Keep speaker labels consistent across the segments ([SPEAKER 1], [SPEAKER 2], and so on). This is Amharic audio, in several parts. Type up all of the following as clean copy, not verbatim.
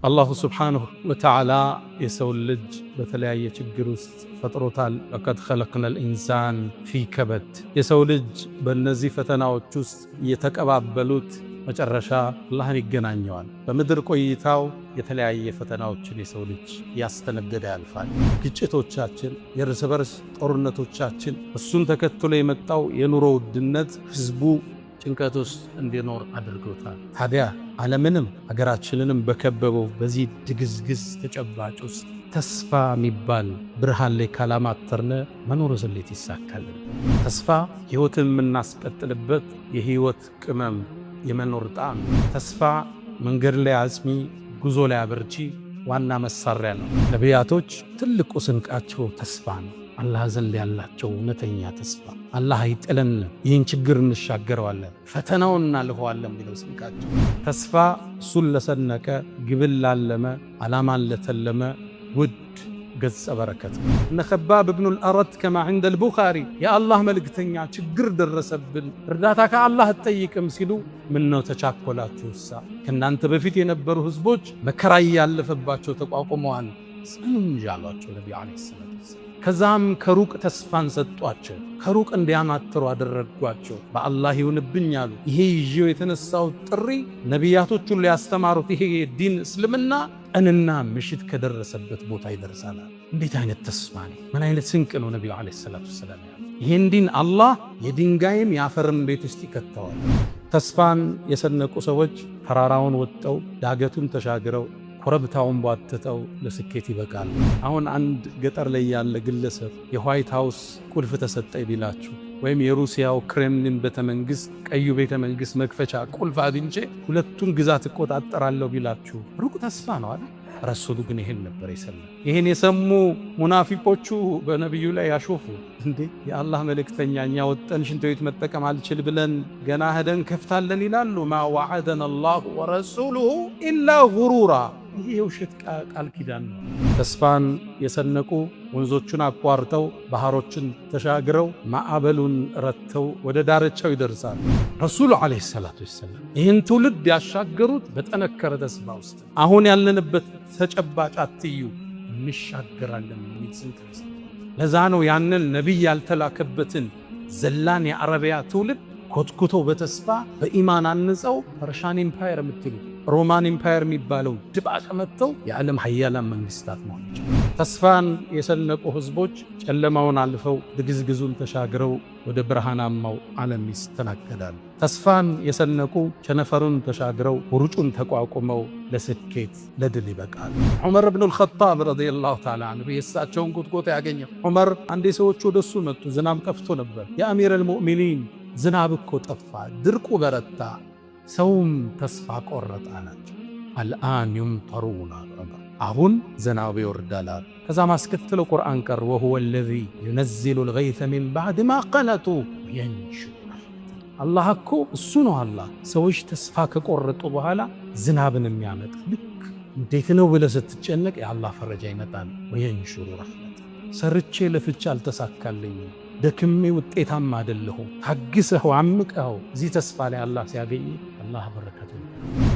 [SPEAKER 1] አላሁ ስብሓንሁ ወተዓላ የሰው ልጅ በተለያየ ችግር ውስጥ ፈጥሮታል። ለቀድ ኸለቅነል ኢንሳን ፊ ከበድ። የሰው ልጅ በእነዚህ ፈተናዎች ውስጥ እየተቀባበሉት መጨረሻ አላህን ይገናኘዋል። በምድር ቆይታው የተለያየ ፈተናዎችን የሰው ልጅ ያስተነገደ ያልፋል። ግጭቶቻችን፣ የእርስ በርስ ጦርነቶቻችን፣ እሱን ተከትሎ የመጣው የኑሮ ውድነት ህዝቡ ጭንቀት ውስጥ እንዲኖር አድርጎታል። ታዲያ ዓለምንም ሀገራችንንም በከበበው በዚህ ድግዝግዝ ተጨባጭ ውስጥ ተስፋ የሚባል ብርሃን ላይ ካላማተርነ መኖር እንዴት ይሳካልን? ተስፋ ህይወትን የምናስቀጥልበት የህይወት ቅመም፣ የመኖር ጣዕም። ተስፋ መንገድ ላይ አጽሚ፣ ጉዞ ላይ አበርቺ ዋና መሳሪያ ነው። ነቢያቶች ትልቁ ስንቃቸው ተስፋ ነው። አላህ ዘንድ ያላቸው እውነተኛ ተስፋ አላህ አይጥለንም፣ ይህን ችግር እንሻገረዋለን፣ ፈተናውን እናልፈዋለን የሚለው ስንቃቸው ተስፋ እሱን ለሰነቀ፣ ግብን ላለመ፣ ዓላማን ለተለመ ውድ ገጸ በረከት። እነ ኸባብ ብኑ አልአረት ከማ ዐንደ አልቡኻሪ የአላህ መልእክተኛ ችግር ደረሰብን እርዳታ ከአላህ አትጠይቅም ሲሉ ምነው ተቻኮላችሁ? ከእናንተ በፊት የነበሩ ህዝቦች መከራ ያለፈባቸው ተቋቁመዋል፣ ጽኑ እንጂ አሏቸው ነቢዩ ዓለይሂ ሰላቱ ወሰላም። ከዛም ከሩቅ ተስፋን ሰጧቸው፣ ከሩቅ እንዲያማትሩ አደረጓቸው። በአላህ ይሁንብኝ አሉ። ይሄ ይዤው የተነሳው ጥሪ ነቢያቶቹን ሊያስተማሩት ይሄ ዲን እስልምና ቀንና ምሽት ከደረሰበት ቦታ ይደርሳል። እንዴት አይነት ተስፋ ነው! ምን አይነት ስንቅ ነው! ነቢዩ ዓለይሂ ሰላቱ ወሰላም ይህን ዲን አላህ የድንጋይም የአፈርም ቤት ውስጥ ይከተዋል። ተስፋን የሰነቁ ሰዎች ተራራውን ወጥተው ዳገቱን ተሻግረው ኮረብታውን ቧትተው ለስኬት ይበቃል። አሁን አንድ ገጠር ላይ ያለ ግለሰብ የዋይት ሃውስ ቁልፍ ተሰጠኝ ቢላችሁ ወይም የሩሲያው ክሬምሊን ቤተመንግስት ቀዩ ቤተመንግስት መክፈቻ ቁልፍ አግኝቼ ሁለቱን ግዛት እቆጣጠራለሁ ቢላችሁ ሩቅ ተስፋ ነው አይደል? ረሱሉ ግን ይሄን ነበር የሰማ። ይሄን የሰሙ ሙናፊቆቹ በነቢዩ ላይ ያሾፉ። እንዴ የአላህ መልእክተኛ እኛ ወጠን ሽንት ቤት መጠቀም አልችል ብለን ገና ሄደን ከፍታለን ይላሉ። ማ ወዐደና አላሁ ወረሱሉሁ ኢላ ጉሩራ። ይሄ የውሸት ቃል ኪዳን ነው። ተስፋን የሰነቁ ወንዞቹን አቋርጠው ባህሮችን ተሻግረው ማዕበሉን ረተው ወደ ዳርቻው ይደርሳሉ። ረሱሉ ዓለይሂ ሰላቱ ወሰላም ይህን ትውልድ ያሻገሩት በጠነከረ ተስፋ ውስጥ። አሁን ያለንበት ተጨባጭ አትዩ፣ እንሻገራለን የሚል ስንቅ ነው። ለዛ ነው ያንን ነቢይ ያልተላከበትን ዘላን የአረቢያ ትውልድ ኮትኩቶ በተስፋ በኢማን አንጸው ፐርሻን ኢምፓየር የምትሉ ሮማን ኢምፓየር የሚባለው ድባቅ መጥተው የዓለም ሀያላን መንግስታት መሆናቸው። ተስፋን የሰነቁ ህዝቦች ጨለማውን አልፈው ድግዝግዙን ተሻግረው ወደ ብርሃናማው ዓለም ይስተናገዳሉ። ተስፋን የሰነቁ ቸነፈሩን ተሻግረው ውርጩን ተቋቁመው ለስኬት ለድል ይበቃሉ። ዑመር ብኑ አልኸጣብ ረዲየላሁ ተዓላ ዐንሁ የእሳቸውን ቁጥቆጥ ያገኘው ዑመር አንዴ ሰዎች ወደሱ መጡ። ዝናብ ጠፍቶ ነበር። የአሚረል ሙእሚኒን ዝናብ እኮ ጠፋ፣ ድርቁ በረታ፣ ሰውም ተስፋ ቆረጠ አላቸው። አልአን ዩምጠሩና አሁን ዝናብ ይወርዳል። ከዛ ማስከተለው ቁርአን ቀር ወሁወ አለዚ ዩነዚሉ አልገይሰ ሚን ባዕድ ማ ቀነጡ ወየንሹሩ አላህ እኮ እሱ ነው። አላህ ሰዎች ተስፋ ከቆረጡ በኋላ ዝናብን የሚያመጣ ልክ እንዴት ነው ብለህ ስትጨነቅ የአላህ ፈረጃ ይመጣል። ወየንሹሩ ረሕመተ ሰርቼ ለፍቼ አልተሳካልኝም፣ ደክሜ ውጤታማ አይደለሁም፣ ታግሰኸው አምቀኸው እዚህ ተስፋ ላይ አላህ ሲያገኝ አላህ በረከቱ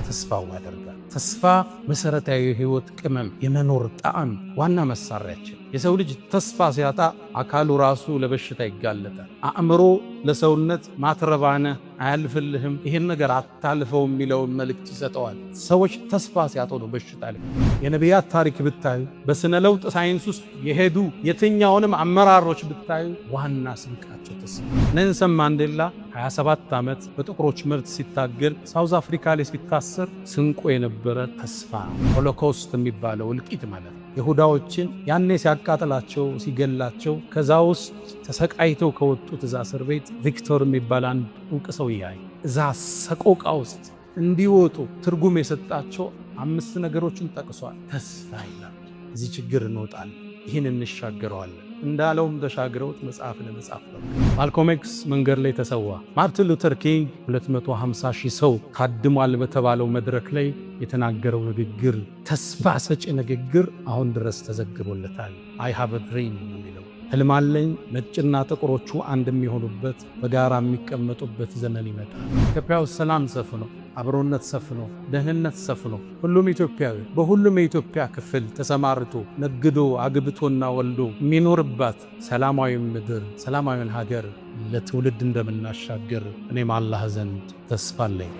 [SPEAKER 1] ተስፋው ያደርጋል። ተስፋ መሰረታዊ የህይወት ቅመም፣ የመኖር ጣዕም ዋና መሳሪያችን። የሰው ልጅ ተስፋ ሲያጣ አካሉ ራሱ ለበሽታ ይጋለጣል። አእምሮ ለሰውነት ማትረባነ አያልፍልህም፣ ይሄን ነገር አታልፈው የሚለውን መልእክት ይሰጠዋል። ሰዎች ተስፋ ሲያጡ ነው በሽታ ላይ። የነቢያት ታሪክ ብታዩ፣ በስነ ለውጥ ሳይንስ ውስጥ የሄዱ የትኛውንም አመራሮች ብታዩ ዋና ስንቃቸው ተስፋ። ኔልሰን ማንዴላ 27 ዓመት በጥቁሮች መብት ሲታገል ሳውዝ አፍሪካ ላይ ሲታሰር ስንቆ የነበረ ተስፋ። ሆሎኮስት የሚባለው እልቂት ማለት ነው። ይሁዳዎችን ያኔ ሲያቃጥላቸው ሲገላቸው ከዛ ውስጥ ተሰቃይተው ከወጡት እዛ እስር ቤት ቪክቶር የሚባል አንድ ዕውቅ ሰው ያይ እዛ ሰቆቃ ውስጥ እንዲወጡ ትርጉም የሰጣቸው 5 ነገሮችን ጠቅሷል። ተስፋ ይላል። እዚህ ችግር እንወጣለን፣ ይህን እንሻገረዋለን እንዳለውም ተሻግረውት መጽሐፍ ለመጻፍ ነው። ማልኮም ኤክስ መንገድ ላይ ተሰዋ። ማርቲን ሉተር ኪንግ 250 ሺህ ሰው ታድሟል በተባለው መድረክ ላይ የተናገረው ንግግር፣ ተስፋ ሰጪ ንግግር አሁን ድረስ ተዘግቦለታል። አይ ሃቭ አ ድሪም የሚለው ህልም አለኝ፣ ነጭና ጥቁሮቹ አንድ የሚሆኑበት በጋራ የሚቀመጡበት ዘመን ይመጣል። ኢትዮጵያ ውስጥ ሰላም ሰፍኖ አብሮነት ሰፍኖ ደህንነት ሰፍኖ ሁሉም ኢትዮጵያዊ በሁሉም የኢትዮጵያ ክፍል ተሰማርቶ ነግዶ አግብቶና ወልዶ የሚኖርባት ሰላማዊ ምድር ሰላማዊ ሀገር ለትውልድ እንደምናሻገር እኔም አላህ ዘንድ ተስፋ አለኝ።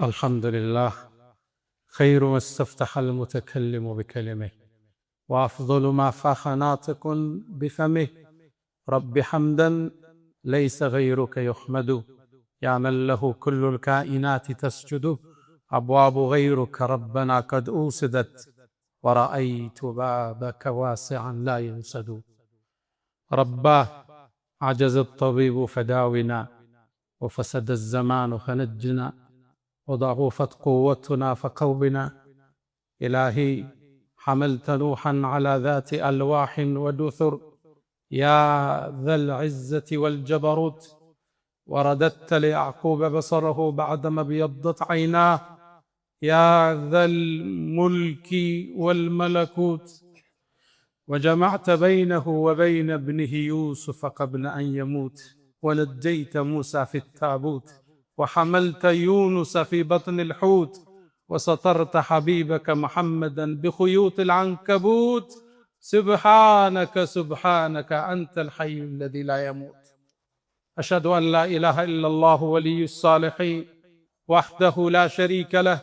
[SPEAKER 1] አልሐምዱሊላህ خير ما استفتح المتكلم بكلمه وأفضل ما فاخ ناطق بفمه رب حمدا ليس غيرك يحمد يا من له كل الكائنات تسجد أبواب غيرك ربنا قد أوسدت ورأيت بابك واسعا لا ينسد رباه عجز الطبيب فداونا وفسد الزمان فنجنا وضعفت قوتنا فقونا إلهي حملت نوحا على ذات ألواح ودثر يا ذا العزة والجبروت ورددت ليعقوب بصره بعدما ابيضت عيناه يا ذا الملك والملكوت وجمعت بينه وبين ابنه يوسف قبل أن يموت ونجيت موسى في التابوت وحملت يونس في بطن الحوت وسترت حبيبك محمدا بخيوط العنكبوت سبحانك سبحانك أنت الحي الذي لا يموت أشهد أن لا إله إلا الله ولي الصالحين وحده لا شريك له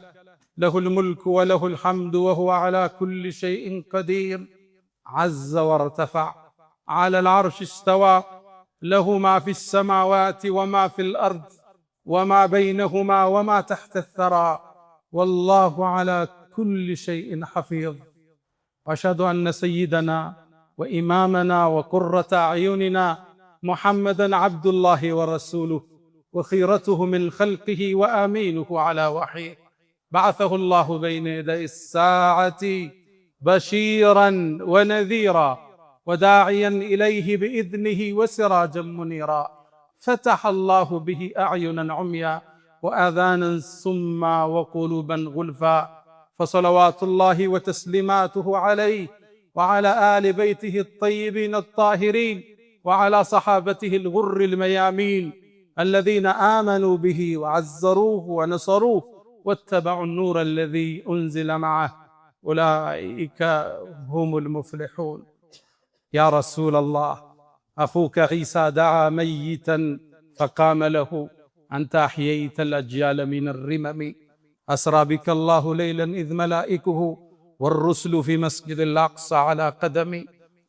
[SPEAKER 1] له الملك وله الحمد وهو على كل شيء قدير عز وارتفع على العرش استوى له ما في السماوات وما في الأرض وما بينهما وما تحت الثرى والله على كل شيء حفيظ وأشهد أن سيدنا وإمامنا وقرة أعيننا محمدًا عبد الله ورسوله وخيرته من خلقه وآمينه على وحيه بعثه الله بين يدي الساعة بشيرًا ونذيرًا وداعيًا إليه بإذنه وسراجًا منيرًا فتح الله به أعينًا عميا وآذانا صما وقلوبا غلفا فصلوات الله وتسليماته عليه وعلى آل بيته الطيبين الطاهرين وعلى صحابته الغر الميامين الذين آمنوا به وعزروه ونصروه واتبعوا النور الذي أنزل معه أولئك هم المفلحون يا رسول الله أخوك عيسى دعا ميتا فقام له أنت أحييت الأجيال من الرمم أسرى بك الله ليلا إذ ملائكه والرسل في مسجد الأقصى على قدمي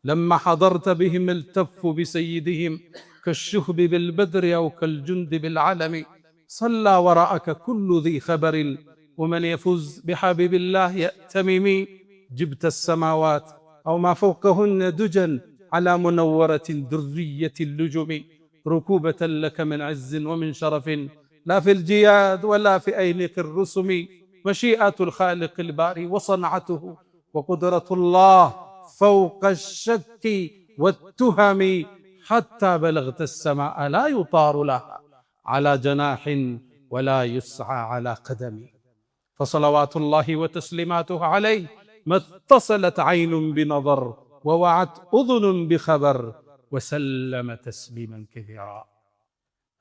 [SPEAKER 1] لما حضرت بهم التفوا بسيدهم كالشهب بالبدر أو كالجند بالعلم صلى وراءك كل ذي خبر ومن يفوز بحبيب الله يأتمم جبت السماوات أو ما فوقهن دجا على منورة درية اللجم ركوبة لك من عز ومن شرف لا في الجياد ولا في أينق الرسم مشيئة الخالق الباري وصنعته وقدرة الله فوق الشك والتهم حتى بلغت السماء لا يطار لها على جناح ولا يسعى على قدم فصلوات الله وتسليماته عليه ما اتصلت عين بنظر ووعت أذن بخبر وسلم تسليما كثيرا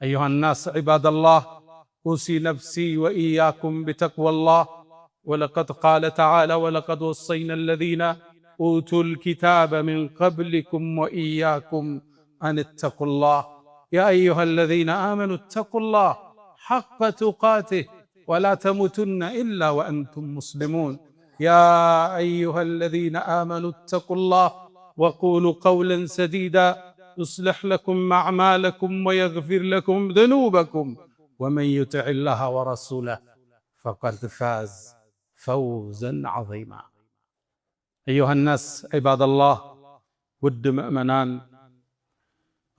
[SPEAKER 1] أيها الناس عباد الله أوصي نفسي وإياكم بتقوى الله ولقد قال تعالى ولقد وصينا الذين أوتوا الكتاب من قبلكم وإياكم أن اتقوا الله يا أيها الذين آمنوا اتقوا الله حق تقاته ولا تموتن إلا وأنتم مسلمون يا أيها الذين آمنوا اتقوا الله وقولوا قولا سديدا يصلح لكم أعمالكم ويغفر لكم ذنوبكم ومن يطع الله ورسوله فقد فاز فوزا عظيما أيها الناس عباد الله ود مؤمنان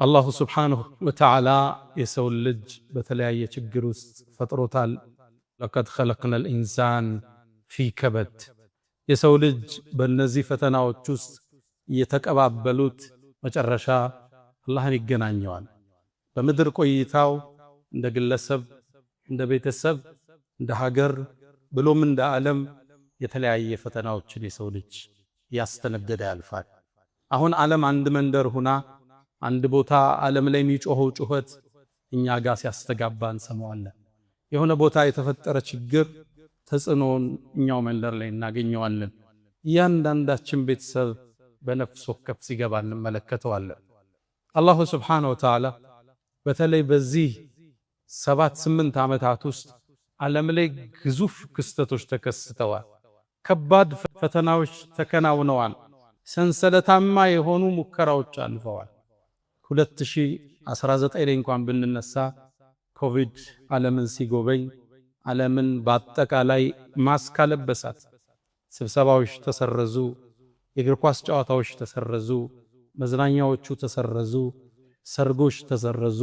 [SPEAKER 1] الله سبحانه وتعالى يسول لج بتلاقي تجروس فطروتال لقد خلقنا الإنسان في كبد يسول لج بالنزيفتنا وتشوس يتكأباب بلوت مجرشا الله يجنانيوان بمدر كويتاو عند جلسب عند بيت السب عند هاجر بلو من دا عالم يتلاقي فتنا وتشوس يسول لج ያስተነገደ ያልፋል። አሁን ዓለም አንድ መንደር ሆና አንድ ቦታ ዓለም ላይ የሚጮኸው ጩኸት እኛ ጋር ሲያስተጋባ እንሰማዋለን። የሆነ ቦታ የተፈጠረ ችግር ተጽዕኖውን እኛው መንደር ላይ እናገኘዋለን። እያንዳንዳችን ቤተሰብ በነፍስ ወከፍ ሲገባ እንመለከተዋለን። አላሁ ስብሓነሁ ወተዓላ በተለይ በዚህ 7-8 ዓመታት ውስጥ ዓለም ላይ ግዙፍ ክስተቶች ተከስተዋል። ከባድ ፈተናዎች ተከናውነዋል። ሰንሰለታማ የሆኑ ሙከራዎች አልፈዋል። 2019 ላይ እንኳን ብንነሳ ኮቪድ ዓለምን ሲጎበኝ ዓለምን በአጠቃላይ ማስክ አለበሳት። ስብሰባዎች ተሰረዙ፣ የእግር ኳስ ጨዋታዎች ተሰረዙ፣ መዝናኛዎቹ ተሰረዙ፣ ሰርጎች ተሰረዙ፣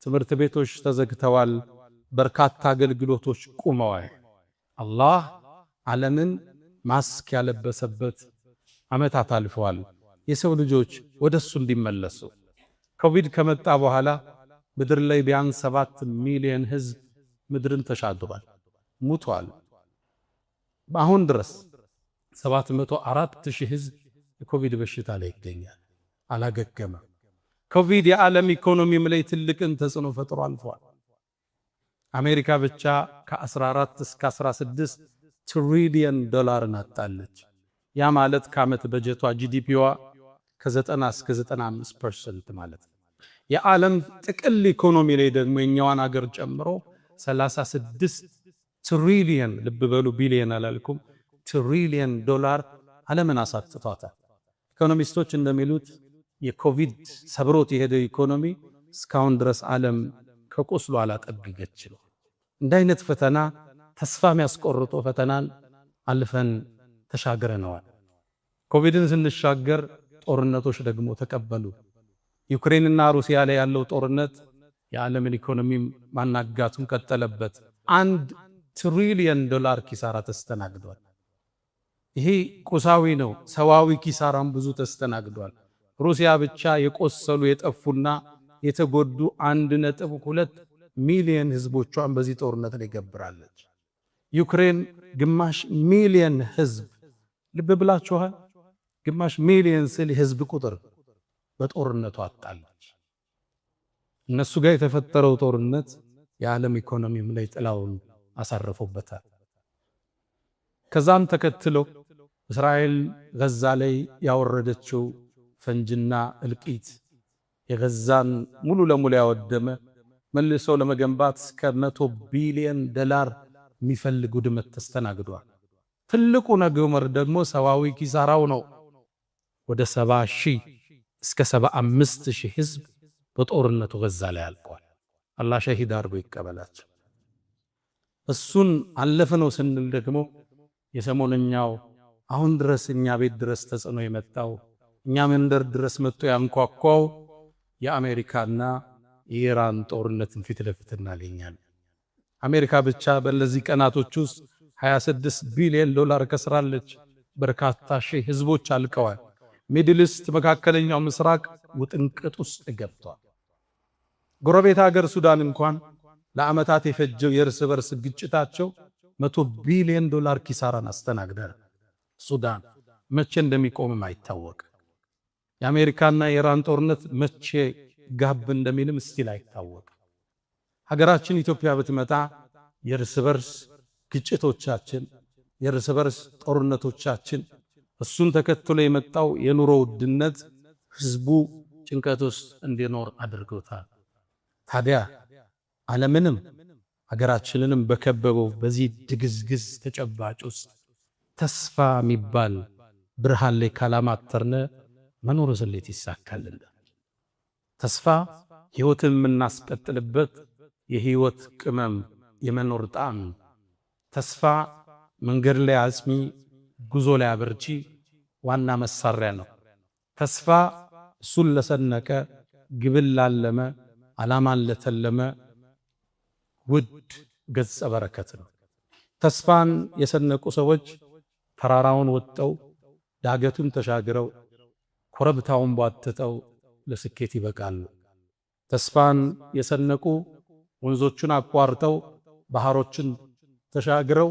[SPEAKER 1] ትምህርት ቤቶች ተዘግተዋል፣ በርካታ አገልግሎቶች ቆመዋል። አላህ ዓለምን ማስክ ያለበሰበት ዓመታት አልፈዋል። የሰው ልጆች ወደሱ እንዲመለሱ ኮቪድ ከመጣ በኋላ ምድር ላይ ቢያንስ 7 ሚሊዮን ህዝብ ምድርን ተሻግሯል፣ ሙቷል። በአሁን ድረስ 704,000 ህዝብ የኮቪድ በሽታ ላይ ይገኛል፣ አላገገመም። ኮቪድ የዓለም ኢኮኖሚም ላይ ትልቅን ተጽዕኖ ፈጥሮ አልፏል። አሜሪካ ብቻ ከ14 እስከ 16 ትሪሊየን ዶላርን አጣለች። ያ ማለት ከዓመት በጀቷ ጂዲፒዋ ከ90 እስከ 95% ማለት ነው። የዓለም ጥቅል ኢኮኖሚ ላይ ደግሞ የኛዋን አገር ጨምሮ 36 ትሪሊየን፣ ልብ በሉ ቢሊየን አላልኩም፣ ትሪሊየን ዶላር ዓለምን አሳጥቷታል። ኢኮኖሚስቶች እንደሚሉት የኮቪድ ሰብሮት የሄደው ኢኮኖሚ እስካሁን ድረስ ዓለም ከቁስሉ አላጠገገችም። እንደ አይነት ፈተና ተስፋ የሚያስቆርጦ ፈተናን አልፈን ተሻግረነዋል። ኮቪድን ስንሻገር ጦርነቶች ደግሞ ተቀበሉ። ዩክሬንና ሩሲያ ላይ ያለው ጦርነት የዓለምን ኢኮኖሚም ማናጋቱን ቀጠለበት። 1 ትሪሊየን ዶላር ኪሳራ ተስተናግዷል። ይሄ ቁሳዊ ነው። ሰዋዊ ኪሳራም ብዙ ተስተናግዷል። ሩሲያ ብቻ የቆሰሉ የጠፉና የተጎዱ 1.2 ሚሊዮን ህዝቦቿን በዚህ ጦርነት ላይ ገብራለች። ዩክሬን ግማሽ ሚሊዮን ህዝብ፣ ልብ ብላችኋል፣ ግማሽ ሚሊዮን ስል የህዝብ ቁጥር በጦርነቱ አጣለች። እነሱ ጋር የተፈጠረው ጦርነት የዓለም ኢኮኖሚም ላይ ጥላውን አሳርፎበታል። ከዛም ተከትሎ እስራኤል ጋዛ ላይ ያወረደችው ፈንጅና እልቂት የጋዛን ሙሉ ለሙሉ ያወደመ፣ መልሶ ለመገንባት እስከ $100 ቢሊዮን የሚፈልግ ውድመት ተስተናግዷል። ትልቁ ነገር ደግሞ ሰዋዊ ኪሳራው ነው። ወደ 70,000 እስከ 75,000 ህዝብ በጦርነቱ ጋዛ ላይ አልቋል። አላህ ሸሂድ አድርጎ ይቀበላቸው። እሱን አለፈ ነው ስንል ደግሞ የሰሞነኛው አሁን ድረስ እኛ ቤት ድረስ ተጽዕኖ የመጣው እኛ መንደር ድረስ መጥቶ ያንኳኳው የአሜሪካና የኢራን ጦርነትን ፊት ለፊት እናገኛለን። አሜሪካ ብቻ በእነዚህ ቀናቶች ውስጥ $26 ቢሊዮን ከስራለች። በርካታ ሺህ ህዝቦች አልቀዋል። ሚድል ኢስት መካከለኛው ምስራቅ ውጥንቅጥ ውስጥ ገብቷል። ጎረቤት ሀገር ሱዳን እንኳን ለዓመታት የፈጀው የእርስ በርስ ግጭታቸው $100 ቢሊዮን ኪሳራን አስተናግዳል። ሱዳን መቼ እንደሚቆምም አይታወቅ። የአሜሪካና የኢራን ጦርነት መቼ ጋብ እንደሚልም ስቲል አይታወቅ። ሀገራችን ኢትዮጵያ ብትመጣ የእርስ በርስ ግጭቶቻችን፣ የእርስ በርስ ጦርነቶቻችን፣ እሱን ተከትሎ የመጣው የኑሮ ውድነት ህዝቡ ጭንቀት ውስጥ እንዲኖር አድርጎታል። ታዲያ ዓለምንም ሀገራችንንም በከበበው በዚህ ድግዝግዝ ተጨባጭ ውስጥ ተስፋ የሚባል ብርሃን ላይ ካላማተርነ መኖር ዘሌት ይሳካልና። ተስፋ ህይወትን የምናስቀጥልበት የህይወት ቅመም፣ የመኖር ጣዕም። ተስፋ መንገድ ላይ አጽሚ፣ ጉዞ ላይ አበርቺ ዋና መሳሪያ ነው። ተስፋ እሱን ለሰነቀ፣ ግብን ላለመ፣ ዓላማን ለተለመ ውድ ገጸ በረከት ነው። ተስፋን የሰነቁ ሰዎች ተራራውን ወጥተው ዳገቱን ተሻግረው ኮረብታውን ቧጥጠው ለስኬት ይበቃሉ። ተስፋን የሰነቁ ወንዞቹን አቋርጠው ባህሮችን ተሻግረው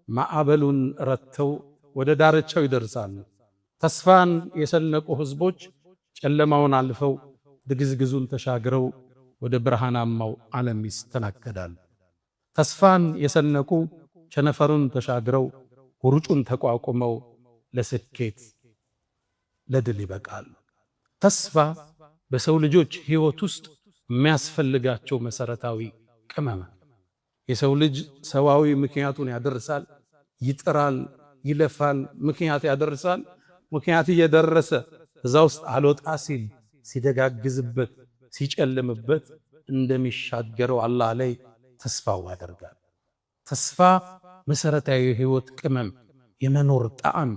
[SPEAKER 1] ማዕበሉን ረተው ወደ ዳርቻው ይደርሳሉ። ተስፋን የሰነቁ ህዝቦች ጨለማውን አልፈው ድግዝግዙን ተሻግረው ወደ ብርሃናማው ዓለም ይስተናገዳሉ። ተስፋን የሰነቁ ቸነፈሩን ተሻግረው ውርጩን ተቋቁመው ለስኬት ለድል ይበቃሉ። ተስፋ በሰው ልጆች ሕይወት ውስጥ የሚያስፈልጋቸው መሰረታዊ ቅመም። የሰው ልጅ ሰዋዊ ምክንያቱን ያደርሳል፣ ይጥራል፣ ይለፋል፣ ምክንያት ያደርሳል። ምክንያት እየደረሰ እዛ ውስጥ አልወጣ ሲል ሲደጋግዝበት ሲጨልምበት እንደሚሻገረው አላህ ላይ ተስፋው ያደርጋል። ተስፋ መሰረታዊ የህይወት ቅመም፣ የመኖር ጣዕም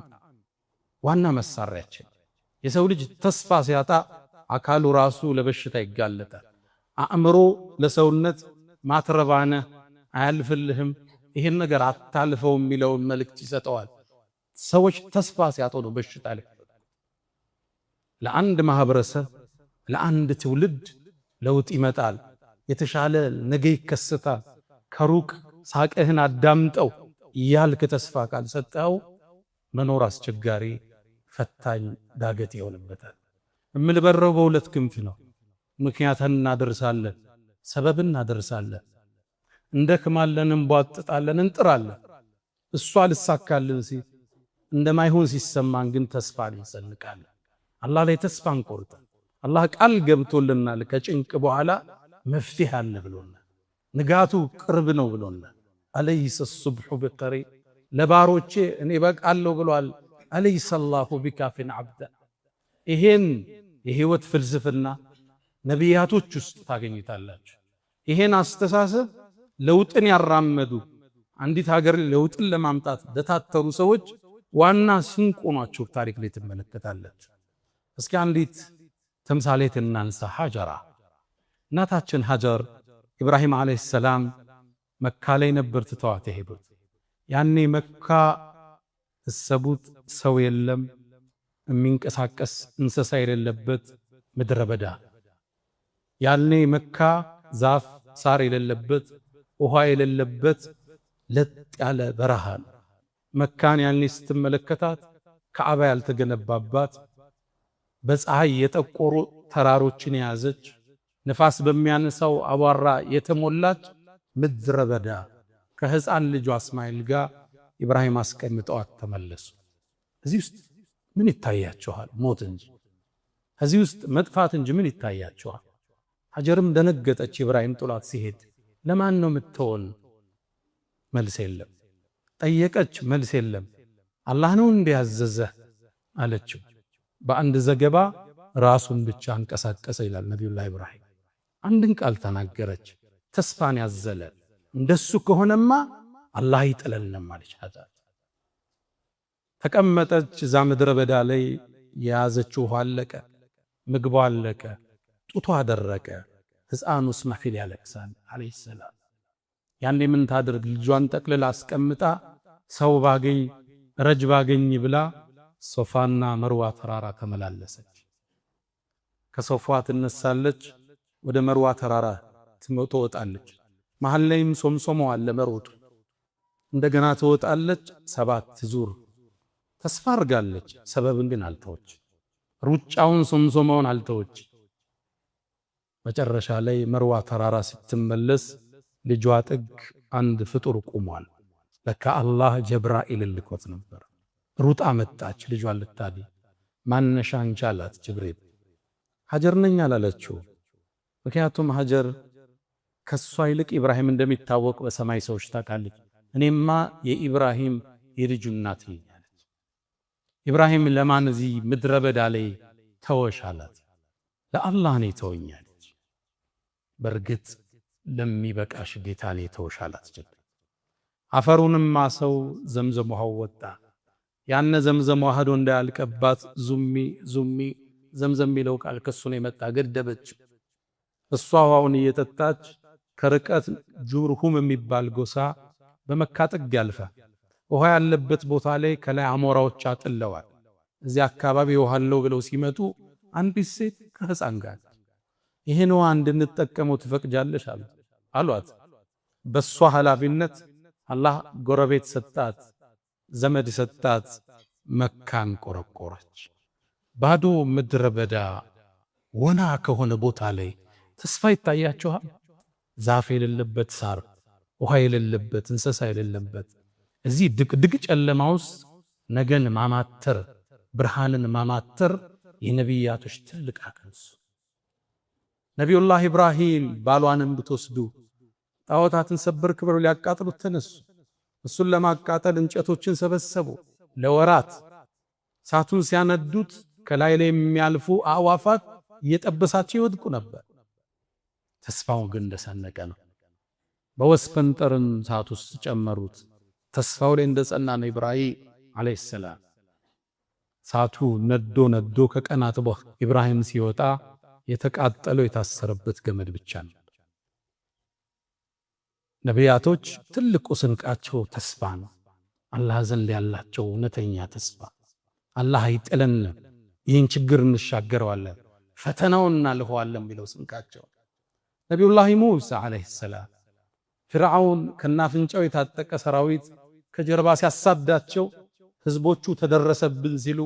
[SPEAKER 1] ዋና መሳሪያችን። የሰው ልጅ ተስፋ ሲያጣ አካሉ ራሱ ለበሽታ ይጋለጣል። አእምሮ ለሰውነት ማትረባነ አያልፍልህም፣ ይሄን ነገር አታልፈው የሚለውን መልእክት ይሰጠዋል። ሰዎች ተስፋ ሲያጡ ነው በሽታ ላይ። ለአንድ ማህበረሰብ ለአንድ ትውልድ ለውጥ ይመጣል፣ የተሻለ ነገ ይከሰታል። ከሩቅ ሳቅህን አዳምጠው እያልክ ተስፋ ካልሰጠው መኖር አስቸጋሪ፣ ፈታኝ፣ ዳገት ይሆንበታል። እምልበረው በሁለት ክንፍ ነው። ምክንያትን እናደርሳለን፣ ሰበብ እናደርሳለን፣ እንደክማለን፣ እንቧጥጣለን፣ እንጥራለን። እሷ ልሳካልን ሲል እንደማይሆን ሲሰማን ግን ተስፋ እንሰንቃለን። አላህ ላይ ተስፋ እንቆርጥ። አላህ ቃል ገብቶልናል፣ ከጭንቅ በኋላ መፍትሄ አለ ብሎናል። ንጋቱ ቅርብ ነው ብሎናል። አለይሰ ሱብሑ ቢቀሪብ፣ ለባሮቼ እኔ በቃለሁ ብሏል። አለይሰ አላሁ ቢካፊን ዓብደ። ይሄን የህይወት ፍልስፍና ነቢያቶች ውስጥ ታገኝታላችሁ። ይሄን አስተሳሰብ ለውጥን ያራመዱ አንዲት ሀገር ለውጥን ለማምጣት ለታተሩ ሰዎች ዋና ስንቅ ሆኗቸው ታሪክ ላይ ትመለከታላችሁ። እስኪ አንዲት ተምሳሌት እናንሳ። ሀጀራ፣ እናታችን ሀጀር ኢብራሂም ዓለይሂ ሰላም መካ ላይ ነበር ትተዋት የሄዱት። ያኔ መካ እሰቡት ሰው የለም፣ የሚንቀሳቀስ እንስሳ የሌለበት ምድረ በዳ። ያኔ መካ ዛፍ ሳር የሌለበት ውሃ የሌለበት ለጥ ያለ በረሃ ነው። መካን ያኔ ስትመለከታት ከዓባ ያልተገነባባት፣ በፀሐይ የጠቆሩ ተራሮችን የያዘች፣ ነፋስ በሚያነሳው አቧራ የተሞላች ምድረ በዳ ከህፃን ልጇ እስማኤል ጋር ኢብራሂም አስቀምጠዋት ተመለሱ። እዚህ ውስጥ ምን ይታያቸዋል? ሞት እንጂ። እዚህ ውስጥ መጥፋት እንጂ ምን ይታያቸዋል? ሀጀርም ደነገጠች። ኢብራሂም ጥሏት ሲሄድ ለማን ነው የምትሆን? መልስ የለም። ጠየቀች፣ መልስ የለም። አላህ ነው እንዲያዘዘህ አለችው። በአንድ ዘገባ ራሱን ብቻ አንቀሳቀሰ ይላል ነቢዩላህ ኢብራሂም። አንድን ቃል ተናገረች፣ ተስፋን ያዘለ። እንደሱ ከሆነማ አላህ ይጥለንም አለች። ሀጀር ተቀመጠች። እዛ ምድረ በዳ ላይ የያዘችው ውሃ አለቀ፣ ምግቧ አለቀ፣ ጡቷ አደረቀ። ሕፃኑ እስማኤል ያለቅሳል አለይሂ ሰላም። ያኔ ምን ታድርግ? ልጇን ጠቅልላ አስቀምጣ ሰው ባገኝ ረጅ ባገኝ ብላ ሶፋና መርዋ ተራራ ተመላለሰች። ከሶፋ ትነሳለች፣ ወደ መርዋ ተራራ ትወጣለች። መሃል ላይም ሶምሶማው አለ መሮጡ። እንደገና ትወጣለች፣ 7 ዙር ተስፋ አርጋለች። ሰበብን ግን አልተወች፣ ሩጫውን ሶምሶማውን አልተወች። መጨረሻ ላይ መርዋ ተራራ ስትመለስ ልጇ ጥግ አንድ ፍጡር ቆሟል። ለካ አላህ ጀብራኢል ልኮት ነበር። ሩጣ መጣች ልጇን ልታድን። ማነሻ አንቺ አላት። ጅብሪል። ሀጀር ነኝ አላለችው። ምክንያቱም ሀጀር ከሷ ይልቅ ኢብራሂም እንደሚታወቅ በሰማይ ሰዎች ታውቃለች። እኔማ የኢብራሂም የልጁ እናት ነኝ አለች። ኢብራሂም ለማን እዚህ ምድረ በዳ ላይ ተወሽ አላት። ለአላህ ነው ተወኛለች። በርግጥ ለሚበቃሽ ጌታ ነው ተወሽ አላት። አፈሩንም ማሰው ዘምዘም ውሃው ወጣ። ያነ ዘምዘም ውሃ ሄዶ እንዳያልቀባት ዙሚ ዙሚ ዘምዘም የሚለው ቃል ከሱ ነው የመጣ። ገደበች። እሷ ውሃውን እየጠጣች ከርቀት ጁርሁም የሚባል ጎሳ በመካ ጥግ ያልፋ። ውሃ ያለበት ቦታ ላይ ከላይ አሞራዎች አጥለዋል። እዚህ አካባቢ ውሃ አለው ብለው ሲመጡ አንዲት ሴት ከህፃን ጋር ይሄን ውሃ እንድንጠቀመው ትፈቅጃለሽ አሏት። በሷ ኃላፊነት አላህ ጎረቤት ሰጣት፣ ዘመድ ሰጣት። መካን ቆረቆረች። ባዶ ምድረ በዳ ወና ከሆነ ቦታ ላይ ተስፋ ይታያችኋል? ዛፍ የሌለበት ሳር፣ ውሃ የሌለበት እንስሳ የሌለበት እዚህ ድቅድቅ ጨለማ ውስጥ ነገን ማማተር ብርሃንን ማማተር የነቢያቶች ትልቅ አቅም። ነቢዩላህ ኢብራሂም ባሏንም ብትወስዱ ጣዖታትን ሰበርክ ብለው ሊያቃጥሉት ተነሱ። እሱን ለማቃጠል እንጨቶችን ሰበሰቡ። ለወራት እሳቱን ሲያነዱት ከላይ ላይ የሚያልፉ አዕዋፋት እየጠበሳቸው ይወድቁ ነበር። ተስፋው ግን እንደሰነቀ ነው። በወስፈንጠርን እሳት ውስጥ ጨመሩት። ተስፋው ላይ እንደጸና ነው ኢብራሂም ዓለይሂ ሰላም። እሳቱ ነዶ ነዶ ከቀናት በኋላ ኢብራሂም ሲወጣ የተቃጠለው የታሰረበት ገመድ ብቻ ነው። ነቢያቶች ትልቁ ስንቃቸው ተስፋ ነው። አላህ ዘንድ ያላቸው እውነተኛ ተስፋ አላህ አይጥለንም፣ ይህን ችግር እንሻገረዋለን፣ ፈተናውን እናልፈዋለን የሚለው ስንቃቸው። ነቢዩላህ ሙሳ ዓለይሂ ሰላም ፍርዓውን ከናፍንጫው የታጠቀ ሰራዊት ከጀርባ ሲያሳዳቸው ህዝቦቹ ተደረሰብን ሲሉ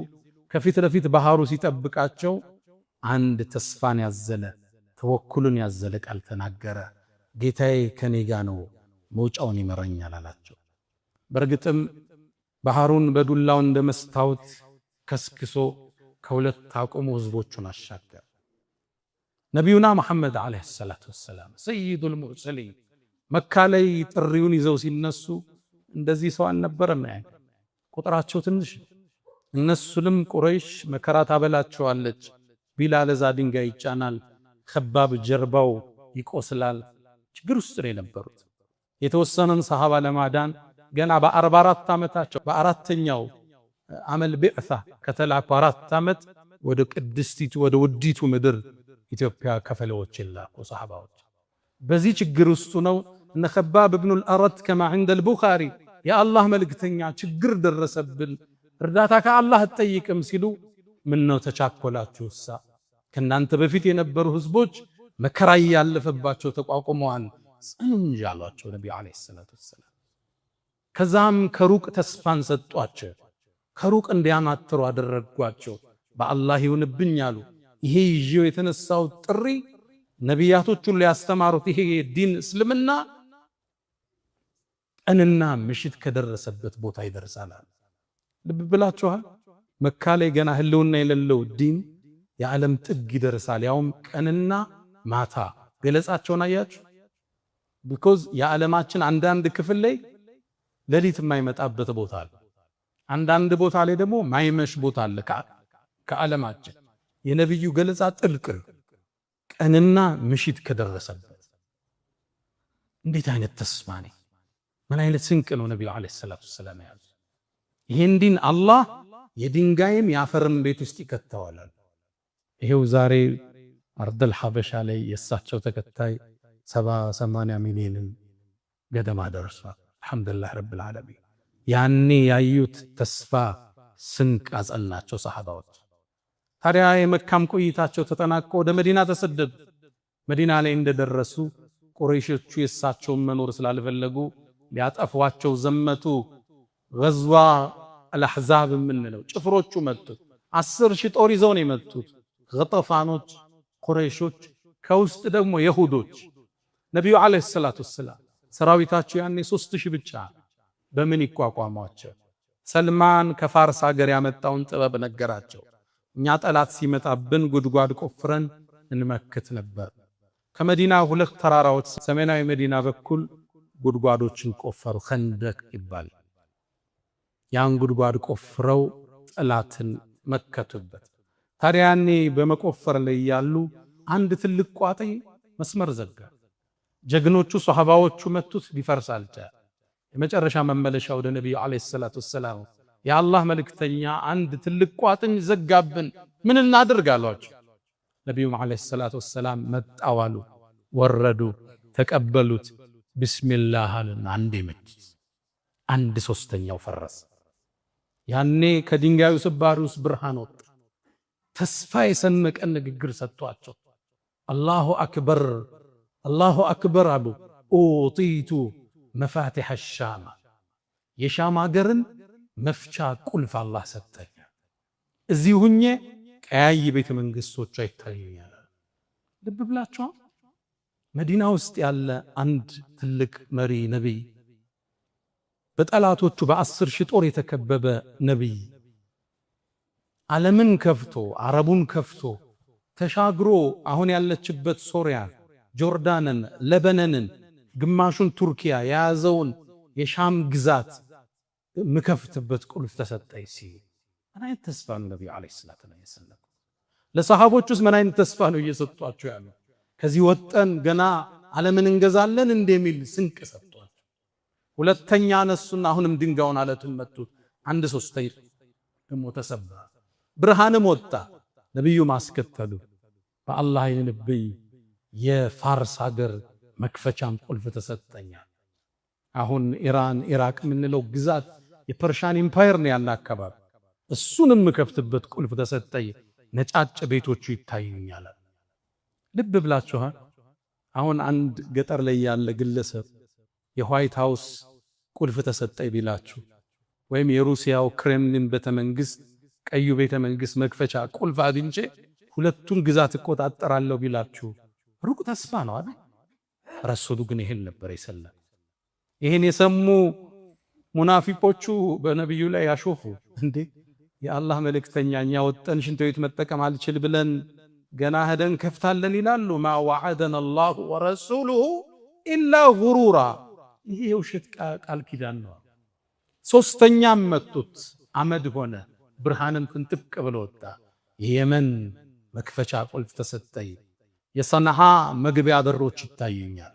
[SPEAKER 1] ከፊት ለፊት ባህሩ ሲጠብቃቸው አንድ ተስፋን ያዘለ ተወኩልን ያዘለ ቃል ተናገረ። ጌታዬ ከኔ ጋር ነው፣ መውጫውን ይመረኛል አላቸው። በእርግጥም ባህሩን በዱላው እንደ መስታወት ከስክሶ ከሁለት አቁሞ ህዝቦቹን አሻገረ። ነቢዩና መሐመድ ዓለይሂ ሰላቱ ወሰላም ሰይዱል ሙርሰሊን መካ ላይ ጥሪውን ይዘው ሲነሱ እንደዚህ ሰው አልነበረም። ቁጥራቸው ትንሽ፣ እነሱንም ቁረይሽ መከራ ታበላቸዋለች። ቢላል እዛ ድንጋይ ይጫናል፣ ከባብ ጀርባው ይቆስላል። ችግር ውስጥ ነው የነበሩት። የተወሰነን ሰሃባ ለማዳን ገና በ44 ዓመታቸው በአራተኛው አመል ቢዕሳ ከተላኩ 4 ዓመት ወደ ቅድስቲቱ ወደ ውዲቱ ምድር ኢትዮጵያ ከፈለዎች ላኩ ሰሃባዎች። በዚህ ችግር ውስጥ ነው እነ ከባብ ኢብኑል አረት ከማ عند البخاري የአላህ መልእክተኛ ችግር ደረሰብን እርዳታ ከአላህ ተጠይቅም ሲሉ ምን ነው ተቻኮላችሁሳ? ከናንተ በፊት የነበሩ ህዝቦች መከራ ያለፈባቸው ተቋቁመዋል ጽንጅ አሏቸው ነብዩ አለይሂ ሰላቱ ወሰለም። ከዛም ከሩቅ ተስፋን ሰጧቸው፣ ከሩቅ እንዲያማትሩ አደረጓቸው። በአላህ ይሁንብኝ አሉ። ይሄ ይዤው የተነሳው ጥሪ ነቢያቶቹን ሊያስተማሩት ይሄ ዲን እስልምና ቀንና ምሽት ከደረሰበት ቦታ ይደርሳል። ልብ ብላችኋል። መካ ላይ ገና ህልውና የሌለው ዲን የዓለም ጥግ ይደርሳል፣ ያውም ቀንና ማታ። ገለጻቸውን አያችሁ? ቢኮዝ የዓለማችን አንዳንድ ክፍል ላይ ሌሊት የማይመጣበት ቦታ አለ፣ አንዳንድ ቦታ ላይ ደግሞ ማይመሽ ቦታ አለ። ከዓለማችን የነብዩ ገለጻ ጥልቅ ቀንና ምሽት ከደረሰበት እንዴት አይነት ተስፋ ነው! ምን አይነት ስንቅ ነው ነብዩ አለይሂ ሰላቱ ወሰላም ያዙ። ይሄን ዲን አላህ የድንጋይም ያፈርም ቤት ውስጥ ይከተዋል። ይሄው ዛሬ አርደል ሐበሻ ላይ የሳቸው ተከታይ 70-80 ሚሊዮን ገደማ ደርሷል። አልহামዱሊላህ ረብል ዓለሚን። ያኔ ያዩት ተስፋ ስንቅ አጸናቸው ሰሃባዎች። ታዲያ የመካም ቆይታቸው ተጠናቆ ወደ መዲና ተሰደዱ። መዲና ላይ እንደደረሱ ቁረይሾቹ የሳቸውን መኖር ስላልፈለጉ ሊያጠፏቸው ዘመቱ። ገዝዋ አልአሕዛብ የምንለው ጭፍሮቹ መጡ። 10,000 ጦር ይዘው ነው የመጡት። ገጠፋኖች፣ ቁረይሾች፣ ከውስጥ ደግሞ የሁዶች። ነቢዩ ዓለይሂ ሰላቱ ወሰላም ሰራዊታቸው ያኔ 3,000 ብቻ በምን ይቋቋሟቸው? ሰልማን ከፋርስ ሀገር ያመጣውን ጥበብ ነገራቸው። እኛ ጠላት ሲመጣብን ጉድጓድ ቆፍረን እንመክት ነበር። ከመዲና 2 ተራራዎች ሰሜናዊ መዲና በኩል ጉድጓዶችን ቆፈሩ፣ ኸንደቅ ይባል። ያን ጉድጓድ ቆፍረው ጠላትን መከቱበት። ታዲያ ያኔ በመቆፈር ላይ ያሉ አንድ ትልቅ ቋጥኝ መስመር ዘጋ። ጀግኖቹ ሷሃባዎቹ መቱት፣ ሊፈርስ አልቻለም። የመጨረሻ መመለሻ ወደ ነብዩ አለይሂ ሰላቱ ወሰላም የአላህ መልእክተኛ አንድ ትልቅ ቋጥኝ ዘጋብን፣ ምን እናድርግ አሏቸው። ነብዩ አለይሂ ሰላቱ ወሰላም መጣዋሉ፣ ወረዱ፣ ተቀበሉት። ቢስሚላህ አሉና አንዴ መቱት፣ 1/3 ፈረሰ። ያኔ ከድንጋዩ ስባሪ ውስጥ ብርሃን ወጣ። ተስፋ የሰነቀ ንግግር ሰጥቷቸው አላሁ አክበር አላሁ አክበር አሉ። ኡጢቱ መፋቲሐ ሻም፣ የሻም ሀገርን መፍቻ ቁልፍ አላህ ሰጠኝ። እዚህ ሁኜ ቀያይ ቤተ መንግስቶች አይታዩኛል። ልብ ብላችኋል። መዲና ውስጥ ያለ አንድ ትልቅ መሪ ነቢይ፣ በጠላቶቹ በ10 ሺህ ጦር የተከበበ ነቢይ ዓለምን ከፍቶ አረቡን ከፍቶ ተሻግሮ አሁን ያለችበት ሶሪያ፣ ጆርዳንን፣ ለበነንን፣ ግማሹን ቱርኪያ የያዘውን የሻም ግዛት ምከፍትበት ቁልፍ ተሰጠኝ ሲል ምን አይነት ተስፋ ነው ነብዩ አለይሂ ሰላቱ ወሰለም? ለሰሃቦቹስ ምን አይነት ተስፋ ነው እየሰጧቸው ያለው? ከዚህ ወጠን ገና ዓለምን እንገዛለን እንደሚል ስንቅ ሰጧቸው። ሁለተኛ ነሱና አሁንም ድንጋዩን አለቱን መቱት። አንድ ሶስተኛ ደግሞ ተሰበረ። ብርሃንም ወጣ። ነብዩ ማስከተሉ በአላህ ነብይ የፋርስ ሀገር መክፈቻም ቁልፍ ተሰጠኛል። አሁን ኢራን ኢራቅ የምንለው ግዛት የፐርሻን ኢምፓየር ነው ያለ አካባቢ። እሱንም ከፍትበት ቁልፍ ተሰጠኝ። ነጫጭ ቤቶቹ ይታዩኛል። ልብ ብላችኋል። አሁን አንድ ገጠር ላይ ያለ ግለሰብ የዋይት ሃውስ ቁልፍ ተሰጠኝ ቢላችሁ ወይም የሩሲያው ክሬምሊን ቤተመንግስት ቀዩ ቤተመንግስት መክፈቻ ቁልፍ አግኝቼ ሁለቱን ግዛት እቆጣጠራለሁ ቢላችሁ ሩቅ ተስፋ ነው አይደል? ረሱሉ ግን ይሄን ነበር የሰለም። ይሄን የሰሙ ሙናፊቆቹ በነብዩ ላይ ያሾፉ። እንዴ የአላህ መልእክተኛ እኛ ወጠን ሽንት ቤት መጠቀም አልችል ብለን ገና ሄደን ከፍታለን ይላሉ። ማ ወዐደና አላሁ ወረሱሉሁ ኢላ ጉሩራ። ይሄ የውሸት ቃል ኪዳን ነው። ሶስተኛም መቱት፣ አመድ ሆነ። ብርሃንን ፍንጥቅ ብሎ ወጣ። የየመን መክፈቻ ቁልፍ ተሰጠኝ። የሰንዓ መግቢያ በሮች ይታዩኛል።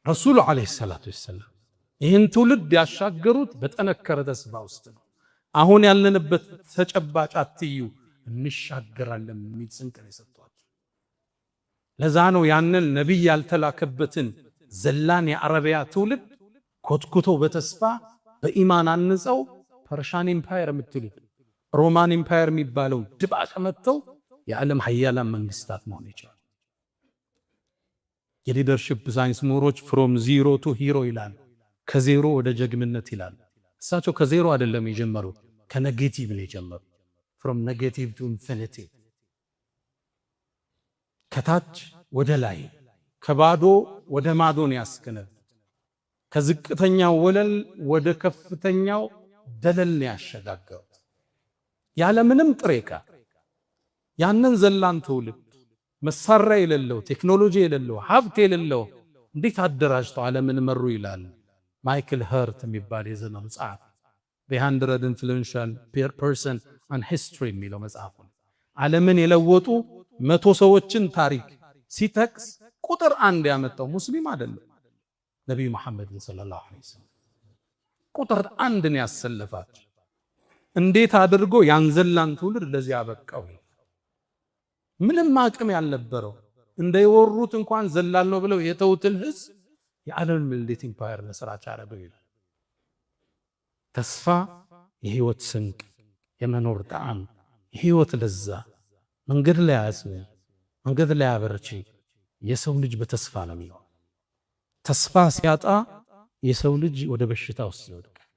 [SPEAKER 1] ረሱሉ አለይሂ ሰላቱ ወሰላም ይህን ትውልድ ያሻገሩት በጠነከረ ተስፋ ውስጥ ነው። አሁን ያለንበት ተጨባጭ አትዩ እንሻገራለን የሚል ስንቅ ነው የሰጧቸው። ለዛ ነው ያንን ነቢይ ያልተላከበትን ዘላን የአረቢያ ትውልድ ኮትኩተው በተስፋ በኢማን አንጸው ፐርሻን ኢምፓየር የምትሉት ሮማን ኢምፓየር የሚባለው ድባቅ መጥተው የዓለም ሀያላን መንግስታት መሆን ይችላል። የሊደርሺፕ ሳይንስ ምሁሮች ፍሮም ዚሮ ቱ ሂሮ ይላል። ከዜሮ ወደ ጀግንነት ይላል። እሳቸው ከዜሮ አይደለም የጀመሩት፣ ከኔጌቲቭ ነው የጀመሩት። ፍሮም ኔጌቲቭ ቱ ኢንፊኒቲ፣ ከታች ወደ ላይ ከባዶ ወደ ማዶ ነው ያስከነው። ከዝቅተኛው ወለል ወደ ከፍተኛው ደለል ነው ያሸጋገሩት ያለ ምንም ጥሬ ዕቃ። ያንን ዘላን ትውልድ መሳሪያ የሌለው ቴክኖሎጂ የሌለው ሀብት የሌለው እንዴት አደራጅተው ዓለምን መሩ ይላል ማይክል ኸርት የሚባል የዘመኑ ጸሐፊ። the 100 influential person on history የሚለው መጽሐፍ ነው። ዓለምን የለወጡ 100 ሰዎችን ታሪክ ሲጠቅስ ቁጥር 1 ያመጣው ሙስሊም አይደለም፣ ነብዩ መሐመድ ሰለላሁ ዐለይሂ ወሰለም ቁጥር 1 ነው ያሰለፋቸው። እንዴት አድርጎ ያንዘላን ትውልድ ለዚህ ያበቃው? ምንም አቅም ያልነበረው እንደየወሩት እንኳን ዘላል ነው ብለው የተውትን ህዝብ የዓለም ሚሊት ኢምፓየር ለስራች አረበው ይላል። ተስፋ የህይወት ስንቅ፣ የመኖር ጣዕም፣ የህይወት ለዛ መንገድ ላይ ያዝም መንገድ ላይ ያበረች የሰው ልጅ በተስፋ ነው የሚሆነው። ተስፋ ሲያጣ የሰው ልጅ ወደ በሽታ ውስጥ ይወድቃል።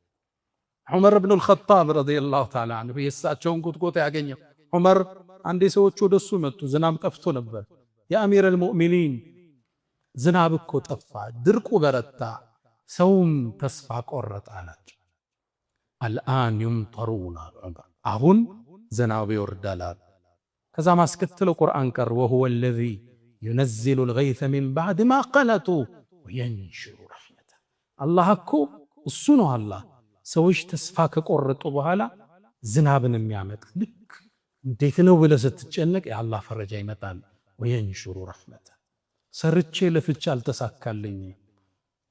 [SPEAKER 1] ዑመር ኢብኑ አልኸጣብ ረዲየላሁ ተዓላ ዐንሁ የእሳቸውን ቁጥቆጥ ያገኘው ዑመር አንዴ ሰዎች ወደሱ መጡ። ዝናብ ጠፍቶ ነበር። የአሚረል ሙእሚኒን ዝናብ እኮ ጠፋ፣ ድርቁ በረታ፣ ሰውም ተስፋ ቆረጠ አላቸው። አልአን ዩምጠሩና አሁን ዝናብ ይወርዳል። ከዛ ማስከተለው ቁርአን ቀር ወሁወ አለዚ ዩነዚሉ አልገይሰ ሚን ባዕድ ማ ቀነጡ ወየንሽሩ ረሕመተ። አላህ እኮ እሱ ነው። አላህ ሰዎች ተስፋ ከቆረጡ በኋላ ዝናብን የሚያመጣ ልክ እንዴት ነው ብለህ ስትጨነቅ የአላህ ፈረጃ ይመጣል። ወየንሽሩ ረሕመተ። ሰርቼ ለፍቼ አልተሳካልኝ፣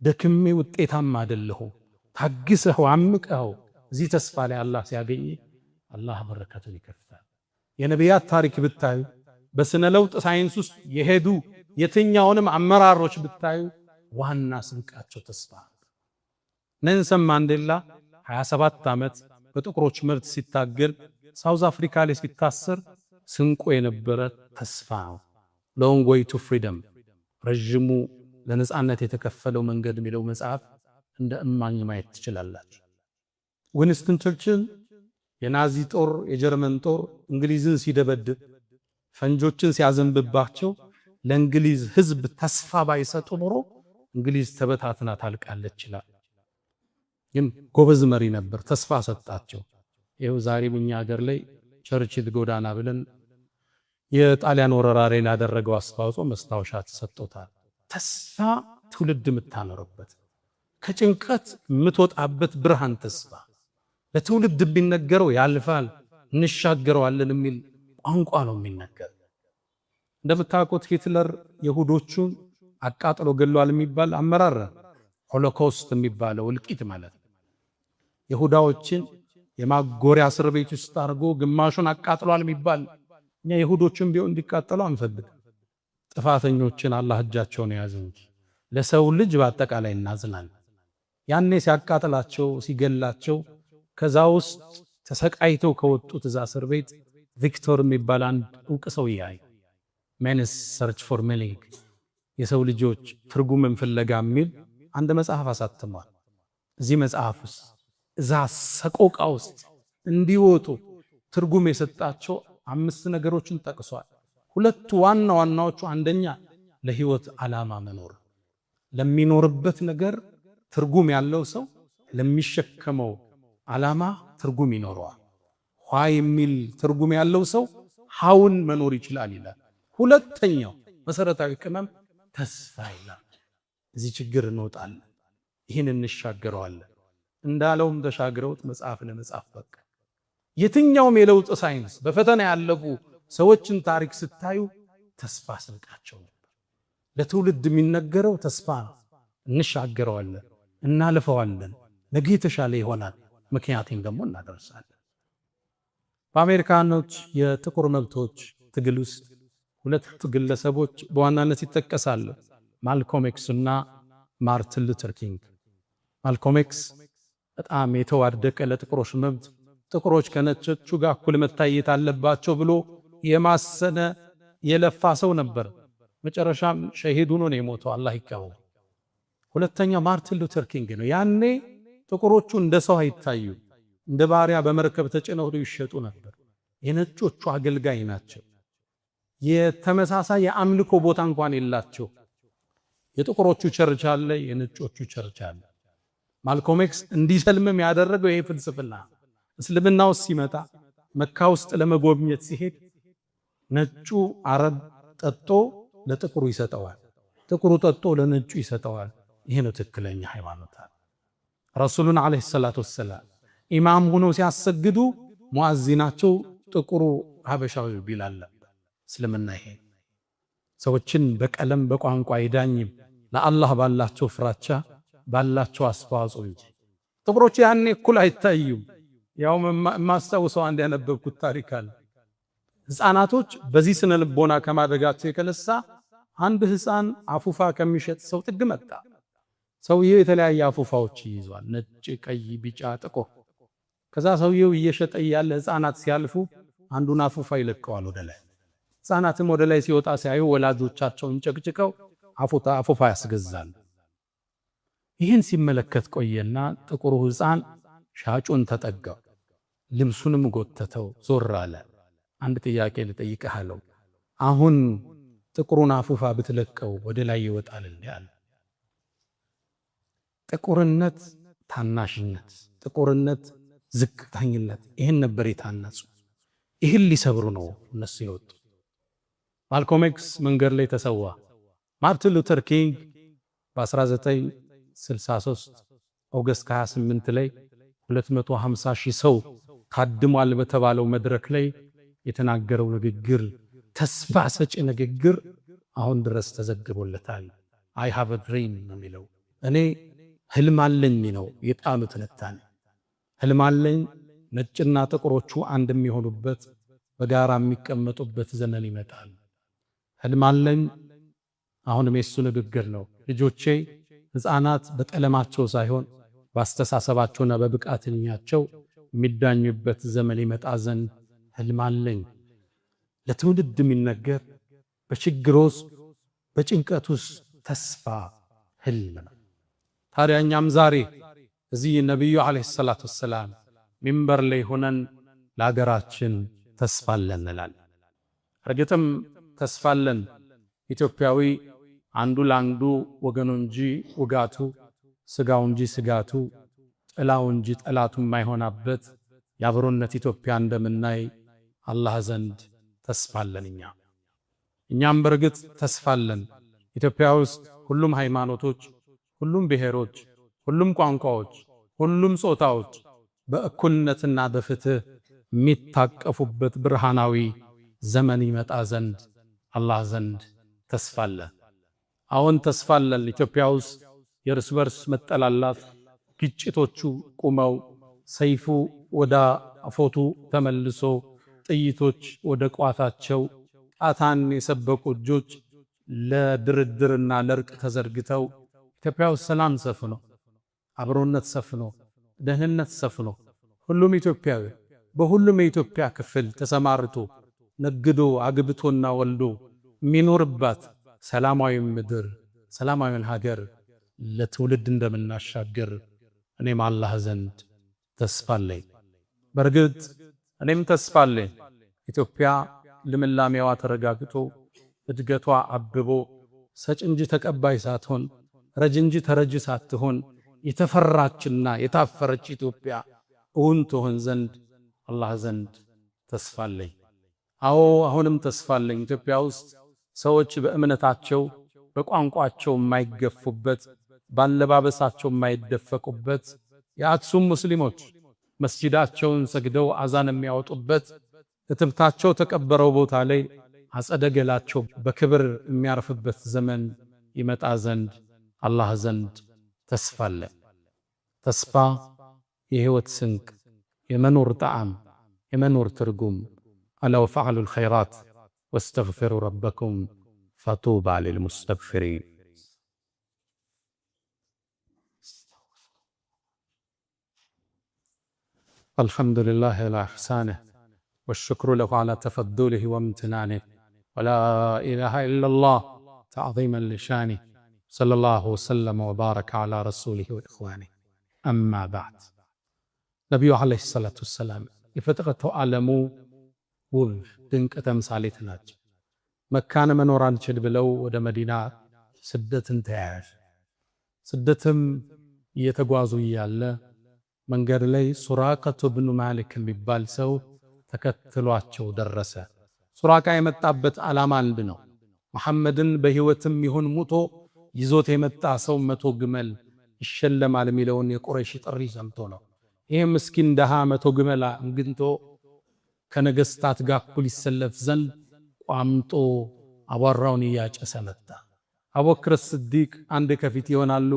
[SPEAKER 1] ደክሜ ውጤታማ አይደለሁም፣ ታግሰው አምቀው እዚህ ተስፋ ላይ አላህ ሲያገኝ አላህ በረከቱን ይከፍታል። የነቢያት ታሪክ ብታዩ፣ በስነ ለውጥ ሳይንስ ውስጥ የሄዱ የትኛውንም አመራሮች ብታዩ ዋና ስንቃቸው ተስፋ። ኔልሰን ማንዴላ 27 ዓመት በጥቁሮች መብት ሲታገል ሳውዝ አፍሪካ ላይ ሲታሰር ስንቆ የነበረ ተስፋ ነው። ሎንግ ዌይ ቱ ፍሪደም፣ ረጅሙ ለነጻነት የተከፈለው መንገድ የሚለው መጽሐፍ እንደ እማኝ ማየት ትችላላችሁ። ዊንስተን ቸርችል የናዚ ጦር የጀርመን ጦር እንግሊዝን ሲደበድብ ፈንጆችን ሲያዘንብባቸው ለእንግሊዝ ህዝብ ተስፋ ባይሰጡ ኖሮ እንግሊዝ ተበታትና ታልቃለች ይችላል። ግን ጎበዝ መሪ ነበር፣ ተስፋ ሰጣቸው። ይኸው ዛሬ በእኛ ሀገር ላይ ቸርችል ጎዳና ብለን የጣሊያን ወረራ ላይ ላደረገው አስተዋጽኦ መስታወሻ ተሰጥቶታል። ተስፋ ትውልድ የምታኖርበት ከጭንቀት የምትወጣበት ብርሃን ተስፋ ለትውልድ የሚነገረው ያልፋል እንሻገረዋለን የሚል ቋንቋ ነው የሚነገር። እንደምታውቁት ሂትለር የሁዶቹን አቃጥሎ ገሏል የሚባል አመራር ሆሎኮስት የሚባለው እልቂት ማለት ነው። የሁዳዎችን የማጎሪያ እስር ቤት ውስጥ አድርጎ ግማሹን አቃጥሏል የሚባል እኛ የሁዶችን ቢሆን እንዲቃጠሉ አንፈልግም። ጥፋተኞችን አላህ እጃቸውን የያዘ እንጂ ለሰው ልጅ በአጠቃላይ እናዝናለን። ያኔ ሲያቃጥላቸው ሲገላቸው ከዛ ውስጥ ተሰቃይተው ከወጡት እዛ እስር ቤት ቪክቶር የሚባል አንድ ዕውቅ ሰው ያይ መንስ ሰርች ፎር ሚኒንግ የሰው ልጆች ትርጉምን ፍለጋ የሚል አንድ መጽሐፍ አሳትሟል። እዚህ መጽሐፍ ውስጥ እዛ ሰቆቃ ውስጥ እንዲወጡ ትርጉም የሰጣቸው 5 ነገሮችን ጠቅሷል። ሁለቱ ዋና ዋናዎቹ አንደኛ ለህይወት ዓላማ መኖር፣ ለሚኖርበት ነገር ትርጉም ያለው ሰው ለሚሸከመው ዓላማ ትርጉም ይኖረዋል። ኋ የሚል ትርጉም ያለው ሰው ሃውን መኖር ይችላል ይላል። ሁለተኛው መሰረታዊ ቅመም ተስፋ ይላል። እዚህ ችግር እንወጣለን፣ ይህን እንሻገረዋለን እንዳለውም ተሻግረውት መጽሐፍ ለመጻፍ በቃ። የትኛውም የለውጥ ሳይንስ በፈተና ያለፉ ሰዎችን ታሪክ ስታዩ ተስፋ ስንቃቸው ነበር። ለትውልድ የሚነገረው ተስፋ ነው። እንሻገረዋለን፣ እናልፈዋለን፣ ነገ የተሻለ ይሆናል፣ ምክንያቱም ደግሞ እናደርሳለን። በአሜሪካኖች የጥቁር መብቶች ትግል ውስጥ 2 ግለሰቦች በዋናነት ይጠቀሳሉ፣ ማልኮም ኤክስ እና ማርቲን ሉተር ኪንግ። ማልኮም ኤክስ በጣም የተዋደቀ ለጥቁሮች መብት ጥቁሮች ከነጮቹ ጋር እኩል መታየት አለባቸው ብሎ የማሰነ የለፋ ሰው ነበር። መጨረሻም ሸሂድ ሆኖ ነው የሞተው፣ አላህ ይቀበል። ሁለተኛው ማርቲን ሉተር ኪንግ ነው። ያኔ ጥቁሮቹ እንደ ሰው አይታዩ፣ እንደ ባሪያ በመርከብ ተጭነው ይሸጡ ነበር። የነጮቹ አገልጋይ ናቸው። የተመሳሳይ የአምልኮ ቦታ እንኳን የላቸው። የጥቁሮቹ ቸርች አለ፣ የነጮቹ ቸርች አለ። ማልኮም ኤክስ እንዲሰልምም ያደረገው ይሄ ፍልስፍና። እስልምና ውስጥ ሲመጣ መካ ውስጥ ለመጎብኘት ሲሄድ ነጩ አረብ ጠጦ ለጥቁሩ ይሰጠዋል፣ ጥቁሩ ጠጦ ለነጩ ይሰጠዋል። ይሄ ነው ትክክለኛ ሃይማኖት። ረሱሉን አለይሂ ሰላቱ ወሰላም ኢማም ሆኖ ሲያሰግዱ ሙአዚናቸው ጥቁሩ ሀበሻዊ ቢላል ነበር። እስልምና ይሄ ሰዎችን በቀለም በቋንቋ አይዳኝም፣ ለአላህ ባላቸው ፍራቻ ባላቸው አስተዋጽኦ እንጂ። ጥቁሮች ያኔ እኩል አይታዩም። ያው ማስተውሰው አንድ ያነበብኩት ታሪክ አለ። ህፃናቶች በዚህ ስነ ልቦና ከማድረጋቸው የተነሳ አንድ ህፃን አፉፋ ከሚሸጥ ሰው ጥግ መጣ። ሰውየው የተለያየ አፉፋዎች ይይዟል፣ ነጭ፣ ቀይ፣ ቢጫ፣ ጥቁር። ከዛ ሰውየው እየሸጠ ያለ ህፃናት ሲያልፉ አንዱን አፉፋ ይለቀዋል ወደ ላይ። ህፃናትም ወደ ላይ ሲወጣ ሲያዩ ወላጆቻቸውን ጨቅጭቀው አፉፋ ያስገዛል። ይህን ሲመለከት ቆየና ጥቁሩ ህፃን ሻጩን ተጠጋው፣ ልብሱንም ጎተተው፣ ዞር አለ። አንድ ጥያቄ ልጠይቅህ አለው። አሁን ጥቁሩን አፉፋ ብትለቀው ወደ ላይ ይወጣል እንዴ አለ። ጥቁርነት ታናሽነት፣ ጥቁርነት ዝቅተኝነት፣ ይህን ነበር የታነጹ። ይህን ሊሰብሩ ነው እነሱ የወጡ። ማልኮም ኤክስ መንገድ ላይ ተሰዋ። ማርቲን ሉተር ኪንግ በ1963 ኦገስት 28 ላይ 250 ሺህ ሰው ታድሟል በተባለው መድረክ ላይ የተናገረው ንግግር፣ ተስፋ ሰጪ ንግግር አሁን ድረስ ተዘግቦለታል። አይ ሃቭ አ ድሪም ነው የሚለው። እኔ ህልም አለኝ ነው የቃሉ ትንታኔ። ህልም አለኝ ነጭና ጥቁሮቹ አንድ የሚሆኑበት በጋራ የሚቀመጡበት ዘመን ይመጣል። ህልም አለኝ አሁንም የሱ ንግግር ነው። ልጆቼ ህፃናት በቀለማቸው ሳይሆን በአስተሳሰባቸውና በብቃትኛቸው የሚዳኙበት ዘመን ይመጣ ዘንድ ህልም አለኝ። ለትውልድ የሚነገር በችግሮስ በጭንቀቱስ ተስፋ ህልም ነው። ታዲያ እኛም ዛሬ እዚህ ነብዩ አለይሂ ሰላቱ ወሰላም ሚንበር ላይ ሆነን ለሀገራችን ተስፋ አለን እንላለን። እርግጥም ተስፋ አለን። ኢትዮጵያዊ አንዱ ለአንዱ ወገኑ እንጂ ውጋቱ፣ ስጋው እንጂ ስጋቱ፣ ጥላው እንጂ ጠላቱ የማይሆናበት የአብሮነት ኢትዮጵያ እንደምናይ አላህ ዘንድ ተስፋለን። እኛም በርግጥ ተስፋለን። ኢትዮጵያ ውስጥ ሁሉም ሃይማኖቶች፣ ሁሉም ብሔሮች፣ ሁሉም ቋንቋዎች፣ ሁሉም ጾታዎች በእኩልነትና በፍትህ የሚታቀፉበት ብርሃናዊ ዘመን ይመጣ ዘንድ አላህ ዘንድ ተስፋለን። አሁን ተስፋለን። ኢትዮጵያ ውስጥ የእርስ በርስ መጠላላት፣ ግጭቶቹ ቁመው፣ ሰይፉ ወደ አፎቱ ተመልሶ፣ ጥይቶች ወደ ቋታቸው፣ ጣታን የሰበቁ እጆች ለድርድርና ለእርቅ ተዘርግተው ኢትዮጵያ ውስጥ ሰላም ሰፍኖ፣ አብሮነት ሰፍኖ፣ ደህንነት ሰፍኖ ሁሉም ኢትዮጵያዊ በሁሉም የኢትዮጵያ ክፍል ተሰማርቶ ነግዶ አግብቶና ወልዶ የሚኖርባት ሰላማዊ ምድር፣ ሰላማዊን ሀገር ለትውልድ እንደምናሻገር እኔም አላህ ዘንድ ተስፋለኝ። በርግጥ እኔም ተስፋለኝ ኢትዮጵያ ልምላሜዋ ተረጋግጦ እድገቷ አብቦ ሰጭ እንጂ ተቀባይ ሳትሆን ረጅ እንጂ ተረጅ ሳትሆን የተፈራችና የታፈረች ኢትዮጵያ እውን ትሆን ዘንድ አላህ ዘንድ ተስፋለኝ። አዎ አሁንም ተስፋለኝ። ኢትዮጵያ ውስጥ ሰዎች በእምነታቸው በቋንቋቸው የማይገፉበት፣ ባለባበሳቸው የማይደፈቁበት፣ የአክሱም ሙስሊሞች መስጂዳቸውን ሰግደው አዛን የሚያወጡበት፣ እትብታቸው ተቀበረው ቦታ ላይ አጸደ ገላቸው በክብር የሚያርፍበት ዘመን ይመጣ ዘንድ አላህ ዘንድ ተስፋለን። ተስፋ የህይወት ስንቅ፣ የመኖር ጣዕም፣ የመኖር ትርጉም። አላ ወፈዐሉ ልኸይራት ወስተግፊሩ ረበኩም ፈጡባ ሊልሙስተግፊሪን። አልሐምዱሊላህ ዐላ ኢሕሳኒህ ወሽክሩ ለሁ ዐላ ተፈዱሊህ ወምትናኒህ ወላ ኢላሃ ኢለላህ ተዕዚመን ሊሻኒህ ሰለላሁ ወሰለመ ወባረከ ዐላ ረሱሊህ ወኢኽዋኒህ። አማ በዕድ። ነቢዩ ዐለይሂ ሰላቱ ወሰላም የፍጥረቱ ዓለሙ ውብ ድንቅ ተምሳሌት ናቸው። መካን መኖር አንችል ብለው ወደ መዲና ስደትን ተያያዥ። ስደትም እየተጓዙ እያለ መንገድ ላይ ሱራቀቱ ብኑ ማሊክ የሚባል ሰው ተከትሏቸው ደረሰ። ሱራቃ የመጣበት ዓላማ አንድ ነው። መሐመድን በሕይወትም ይሁን ሙቶ ይዞት የመጣ ሰው 100 ግመል ይሸለማል የሚለውን የቁረይሽ ጥሪ ሰምቶ ነው። ይህ ምስኪን ደሃ 100 ግመል አግኝቶ ከነገስታት ጋር እኩል ይሰለፍ ዘንድ ቋምጦ አቧራውን እያጨሰ መጣ። አቡበክር ስዲቅ አንድ ከፊት ይሆናሉ፣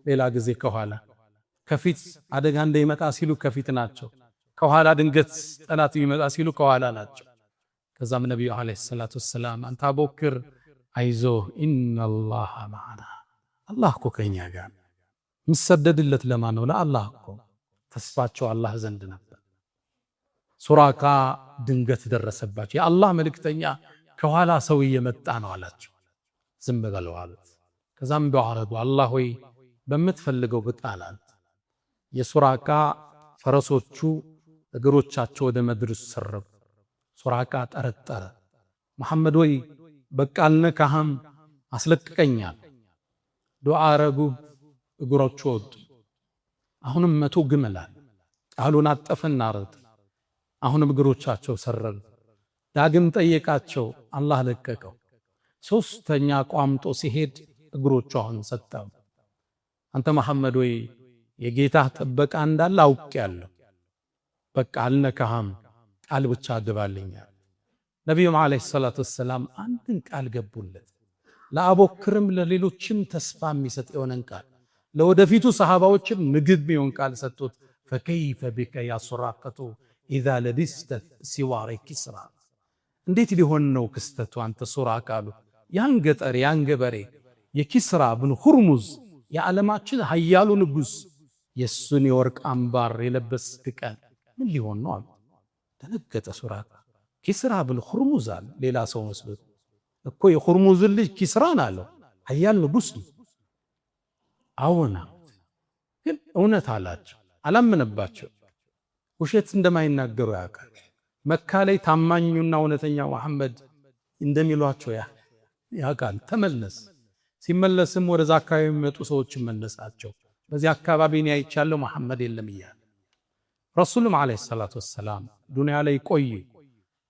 [SPEAKER 1] ሌላ ጊዜ ከኋላ። ከፊት አደጋ እንደሚመጣ ሲሉ ከፊት ናቸው፣ ከኋላ ድንገት ጠላት የሚመጣ ሲሉ ከኋላ ናቸው። ከዛም ነቢዩ ዐለይሂ ሰላቱ ወሰላም አንተ አቡበክር አይዞህ ኢነላህ መዐና፣ አላህ እኮ ከኛ ጋር። የሚሰደድለት ለማን ነው? ለአላህ እኮ። ተስፋቸው አላህ ዘንድ ነበር። ሱራቃ ድንገት ደረሰባቸው። የአላህ መልእክተኛ ከኋላ ሰው እየመጣ ነው አላቸው። ዝም በለው አሉት። ከዛም ቢዋረዱ አላህ ሆይ በምትፈልገው ብጣል አሉት። የሱራቃ ፈረሶቹ እግሮቻቸው ወደ ምድር ሰረጉ። ሱራቃ ጠረጠረ። መሐመድ ወይ በቃ አልነካህም፣ አስለቅቀኛል። ዱዓ አረጉ፣ እግሮቹ ወጡ። አሁንም 100 ግመላል ቃሉን አጠፈና አረድ። አሁንም እግሮቻቸው ሰረጉ። ዳግም ጠየቃቸው፣ አላህ ለቀቀው። ሶስተኛ ቋምጦ ሲሄድ እግሮቹ አሁን ሰጠው። አንተ መሐመድ ወይ የጌታህ ጥበቃ እንዳለ አውቄያለሁ፣ በቃ አልነካህም፣ ቃል ብቻ አግባልኛል። ነቢዩም ዐለይሂ ሰላቱ ወሰላም አንድን ቃል ገቡለት። ለአቡበክርም ለሌሎችም ተስፋ የሚሰጥ የሆነን ቃል፣ ለወደፊቱ ሰሃባዎችም ምግብ የሚሆን ቃል ሰጡት። ፈከይፈ ቢከ ያ ሱራቀቱ ኢዛ ለቢስተ ሲዋረ ኪስራ። እንዴት ሊሆን ነው ክስተቱ አንተ ሱራቃ አሉ። ያን ገጠር ያን ገበሬ የኪስራ ብን ሁርሙዝ የዓለማችን ሀያሉ ንጉሥ የሱን የወርቅ አምባር የለበስክ ቀን ምን ሊሆን ነው አሉ። ደነገጠ ሱራቃ። ኪስራ ብን ሁርሙዝ አለ። ሌላ ሰው መስሎት እኮ የሁርሙዝ ልጅ ኪስራን አለው። ሀያል ንጉሥ ነው። አዎና ግን እውነት አላቸው። አላመነባቸው። ውሸት እንደማይናገሩ ያውቃል። መካ ላይ ታማኙና እውነተኛው መሐመድ እንደሚሏቸው ያ ያውቃል። ተመለስ። ሲመለስም ወደዛ አካባቢ የሚመጡ ሰዎችን መለሳቸው። በዚህ አካባቢ እኔ አይቻለሁ መሐመድ የለም እያለ ረሱልም ዓለይሂ ሰላቱ ወሰላም ዱንያ ላይ ቆዩ።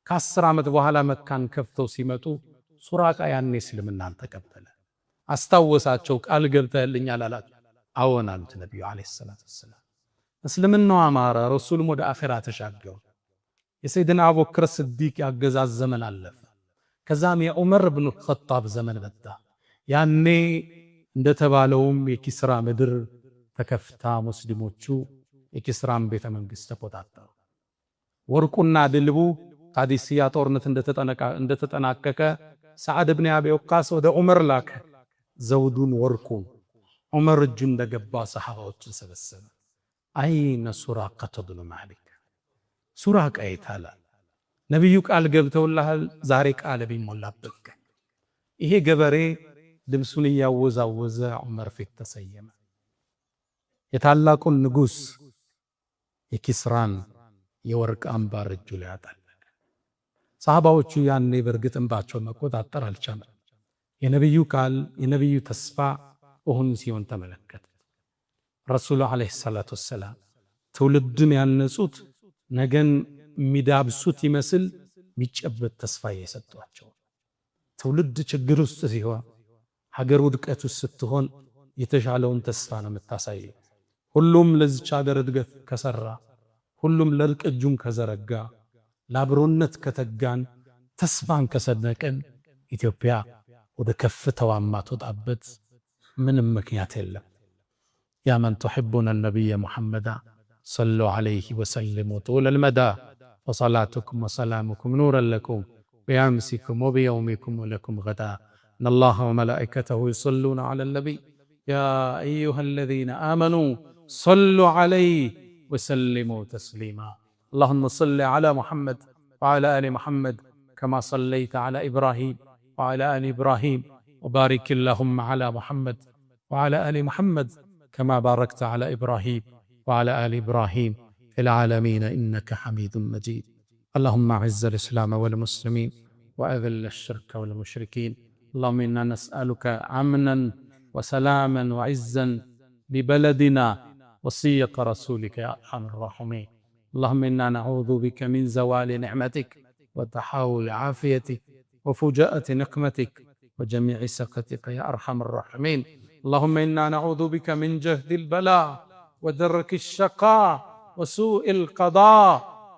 [SPEAKER 1] ከ10 ዓመት በኋላ መካን ከፍተው ሲመጡ ሱራቃ ያኔ እስልምናን ተቀበለ። አስታወሳቸው። ቃል ገብተህልኛል አላቸው። አዎን አሉት ነቢዩ ዓለይሂ ሰላቱ ወሰላም። እስልምናው አማረ። ረሱልም ወደ አኺራ ተሻገሩ። የሰይድና አቡበክር ስዲቅ ያገዛዝ ዘመን አለፈ። ከዛም የዑመር ብኑ ኸጣብ ዘመን መጣ። ያኔ እንደተባለውም የኪስራ ምድር ተከፍታ ሙስሊሞቹ የኪስራን ቤተ መንግሥት ተቆጣጠሩ። ወርቁና ድልቡ ቃዲስያ ጦርነት እንደተጠናቀቀ ሰዓድ ብን አቢ ወቃስ ወደ ዑመር ላከ። ዘውዱን ወርቁን ዑመር እጁ እንደገባ ሰሓባዎችን ሰበሰበ። አይነ ሱራቀተ ብኑ ማሊክ፣ ሱራቃ የታለ? ነቢዩ ቃል ገብተውልሃል፣ ዛሬ ቃል ቢሞላበት ቀን። ይሄ ገበሬ ልብሱን እያወዛወዘ ዑመር ፊት ተሰየመ። የታላቁን ንጉሥ የኪስራን የወርቅ አምባር እጁ ላይ አጠለቀ። ሰሃባዎቹ ያኔ በእርግጥ እንባቸውን መቆጣጠር አልቻለም። የነቢዩ ቃል የነቢዩ ተስፋ እሁን ሲሆን ተመለከተ። ረሱሉ ዓለይሂ ሰላቱ ወሰላም ትውልድን ያነጹት ነገን የሚዳብሱት ይመስል የሚጨበት ተስፋ እየሰጧቸው። ትውልድ ችግር ውስጥ ሲሆን፣ ሀገር ውድቀት ውስጥ ስትሆን የተሻለውን ተስፋ ነው የምታሳየው። ሁሉም ለዚች ሀገር እድገት ከሰራ፣ ሁሉም ለልቅ እጁን ከዘረጋ፣ ለአብሮነት ከተጋን፣ ተስፋን ከሰነቅን ኢትዮጵያ ወደ ከፍታዋ ማትወጣበት ምንም ምክንያት የለም። ያ መን ቱሒቡነ ነቢየ ሙሐመዳ ሰሉ ዐለይሂ ወሰሊሙ ጡለል መዳ ወሰላቱኩም ወሰላሙኩም ኑረን ለኩም ቢአምሲኩም ወቢየውሚኩም ወለኩም ገዳ ኢነላሀ ወመላኢከተሁ ዩሰሉነ ዐለን ነቢይ ያ አዩሃ አለዚነ አመኑ ሰሉ ዐለይሂ ወሰሊሙ ተስሊማ اللهم صل على محمد وعلى آل محمد كما صليت على إبراهيم وعلى آل إبراهيم وبارك اللهم على محمد وعلى آل محمد كما باركت على إبراهيم وعلى آل إبراهيم في العالمين إنك حميد مجيد. اللهم أعز الإسلام والمسلمين وأذل الشرك والمشركين. اللهم إنا نسألك أمنا وسلاما وعزا ببلدنا وصية رسولك يا أرحم الراحمين. اللهم إنا نعوذ بك من زوال نعمتك وتحول عافيتك وفجاءة نقمتك وجميع سخطك يا أرحم الراحمين. اللهم إنا نعوذ بك من جهد البلاء ودرك الشقاء وسوء القضاء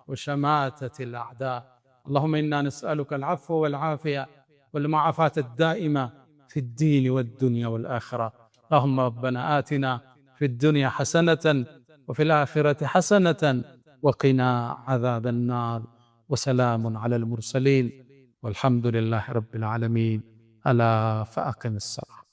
[SPEAKER 1] وشماتة الأعداء. اللهم إنا نسألك العفو والعافية والمعافاة الدائمة في الدين والدنيا والآخرة. اللهم ربنا آتنا في الدنيا حسنة وفي الآخرة حسنة وقنا عذاب النار. وسلام على المرسلين والحمد لله رب العالمين. ألا فأقم الصلاة.